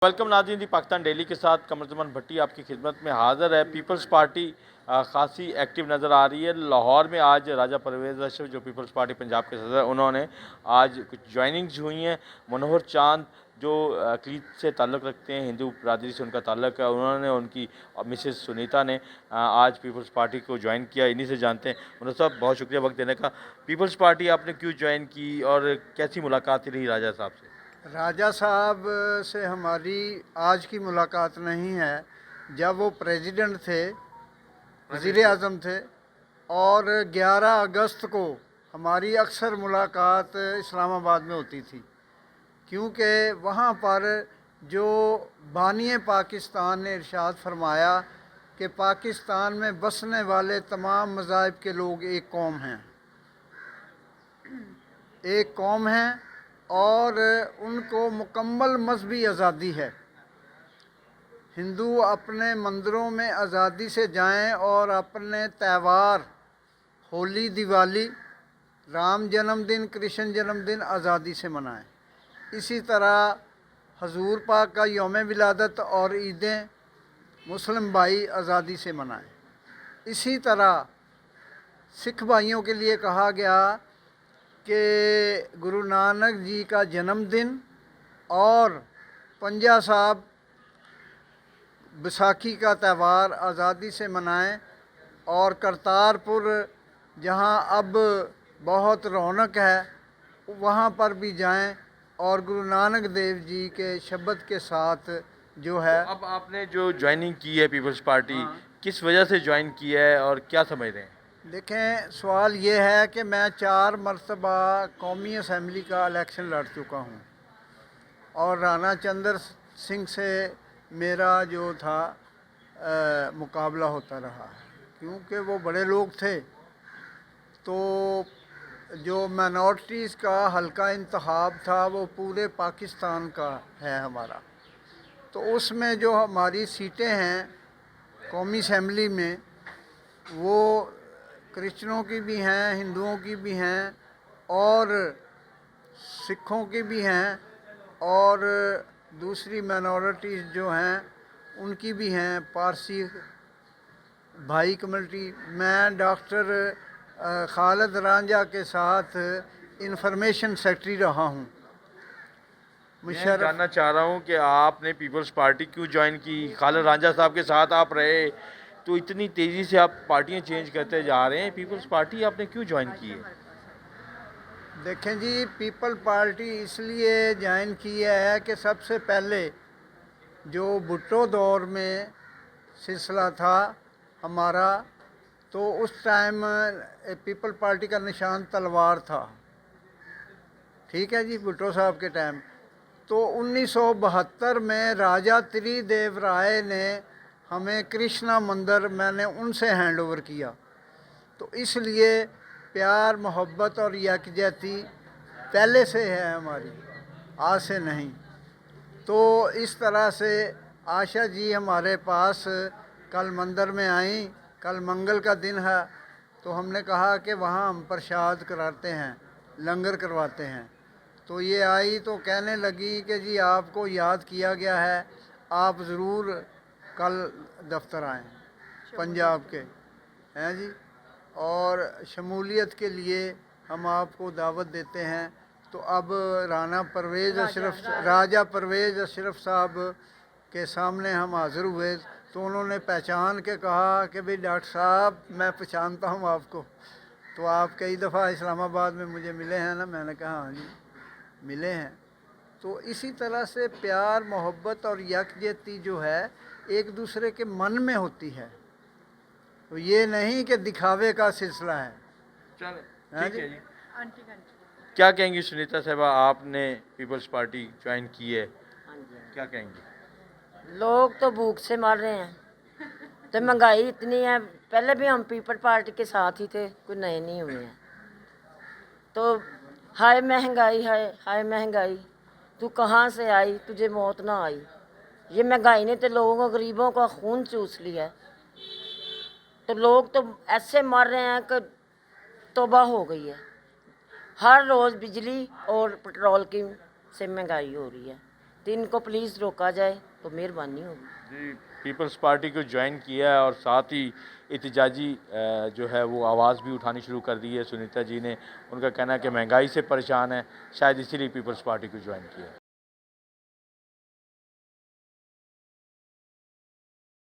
Welcome नाज़रीन दी Pakistan daily के साथ कमरजमान भट्टी आपकी खिदमत में हाज़िर है। पीपल्स पार्टी खासी एक्टिव नज़र आ रही है। लाहौर में आज राजा परवेज़ अशरफ जो पीपल्स पार्टी पंजाब के सदर, उन्होंने आज कुछ ज्वाइनिंग्स हुई हैं। मनोहर चांद जो अक़लीत से ताल्लुक़ रखते हैं, हिंदू बरादरी से उनका ताल्लुक़ है, उन्होंने उनकी मिसेस सुनीता ने आज पीपल्स पार्टी को ज्वाइन किया। इन्हीं से जानते हैं। मनोहर साहब, बहुत शुक्रिया वक्त देने का। पीपल्स पार्टी आपने क्यों ज्वाइन की और कैसी मुलाकात रही राजा साहब से? राजा साहब से हमारी आज की मुलाकात नहीं है। जब वो प्रेसिडेंट थे, वज़ीर आज़म थे, और 11 अगस्त को हमारी अक्सर मुलाकात इस्लामाबाद में होती थी, क्योंकि वहाँ पर जो बानी पाकिस्तान ने इरशाद फरमाया कि पाकिस्तान में बसने वाले तमाम मज़ाहिब के लोग एक कौम हैं और उनको मुकम्मल मजहबी आज़ादी है। हिंदू अपने मंदिरों में आज़ादी से जाएं और अपने त्यौहार होली, दिवाली, राम जन्मदिन, कृष्ण जन्मदिन आज़ादी से मनाएं। इसी तरह हजूर पाक का यौम विलादत और ईदें मुस्लिम भाई आज़ादी से मनाएं। इसी तरह सिख भाइयों के लिए कहा गया कि गुरु नानक जी का जन्मदिन और पंजा साहब बैसाखी का त्यौहार आज़ादी से मनाएं, और करतारपुर जहां अब बहुत रौनक है वहां पर भी जाएं और गुरु नानक देव जी के शब्द के साथ जो है। तो अब आपने जो ज्वाइनिंग की है पीपल्स पार्टी, किस वजह से ज्वाइन की है और क्या समझ रहे हैं? देखें, सवाल ये है कि मैं 4 मरतबा कौमी असम्बली का इलेक्शन लड़ चुका हूँ और राणा चंद्र सिंह से मेरा जो था मुकाबला होता रहा, क्योंकि वो बड़े लोग थे। तो जो माइनॉरिटीज़ का हल्का इंतखाब था वो पूरे पाकिस्तान का है हमारा, तो उसमें जो हमारी सीटें हैं कौमी असम्बली में, वो क्रिश्चनों की भी हैं, हिंदुओं की भी हैं और सिखों की भी हैं, और दूसरी माइनॉरिटीज़ जो हैं उनकी भी हैं, पारसी भाई कम्युनिटी। मैं डॉक्टर खालिद रांझा के साथ इंफॉर्मेशन सेक्रेटरी रहा हूँ। मैं जानना चाह रहा हूँ कि आपने पीपल्स पार्टी क्यों ज्वाइन की? खालिद रांझा साहब के साथ आप रहे, तो इतनी तेज़ी से आप पार्टियाँ चेंज करते जा रहे हैं, पीपल्स पार्टी आपने क्यों ज्वाइन की है? देखें जी, पीपल पार्टी इसलिए ज्वाइन की है कि सबसे पहले जो भुट्टो दौर में सिलसिला था हमारा, तो उस टाइम पीपल पार्टी का निशान तलवार था। ठीक है जी, भुट्टो साहब के टाइम। तो 1972 में राजा त्रिदेव राय ने हमें कृष्णा मंदिर, मैंने उनसे हैंड ओवर किया। तो इसलिए प्यार, मोहब्बत और यकजहती पहले से है हमारी, आज से नहीं। तो इस तरह से आशा जी हमारे पास कल मंदिर में आई, कल मंगल का दिन है, तो हमने कहा कि वहाँ हम प्रसाद कराते हैं, लंगर करवाते हैं। तो ये आई तो कहने लगी कि जी आपको याद किया गया है, आप ज़रूर कल दफ्तर आएँ पंजाब के, हैं जी, और शमूलियत के लिए हम आपको दावत देते हैं। तो अब राजा परवेज़ अशरफ साहब के सामने हम हाज़िर हुए, तो उन्होंने पहचान के कहा कि भाई डॉक्टर साहब, मैं पहचानता हूँ आपको, तो आप कई दफ़ा इस्लामाबाद में मुझे मिले हैं ना? मैंने कहा हाँ जी मिले हैं। तो इसी तरह से प्यार, मोहब्बत और यकजहती जो है एक दूसरे के मन में होती है, तो ये नहीं कि दिखावे का सिलसिला है। चलो ठीक है जी। क्या कहेंगी सुनीता साहबा, आपने पीपल्स पार्टी ज्वाइन की है, क्या कहेंगी? लोग तो भूख से मर रहे हैं, तो महंगाई इतनी है। पहले भी हम पीपल पार्टी के साथ ही थे, कोई नए नहीं हुए हैं। तो हाय महंगाई, हाय महंगाई, तू कहाँ से आई, तुझे मौत ना आई। ये महंगाई ने तो लोगों को, गरीबों का खून चूस लिया है। तो लोग तो ऐसे मर रहे हैं कि तौबा हो गई है। हर रोज़ बिजली और पेट्रोल की से महंगाई हो रही है। तो इनको प्लीज़ रोका जाए तो मेहरबानी होगी। जी, पीपल्स पार्टी को ज्वाइन किया है और साथ ही एहतजाजी जो है वो आवाज़ भी उठानी शुरू कर दी है सुनीता जी ने। उनका कहना है कि महंगाई से परेशान है, शायद इसीलिए पीपल्स पार्टी को ज्वाइन किया है।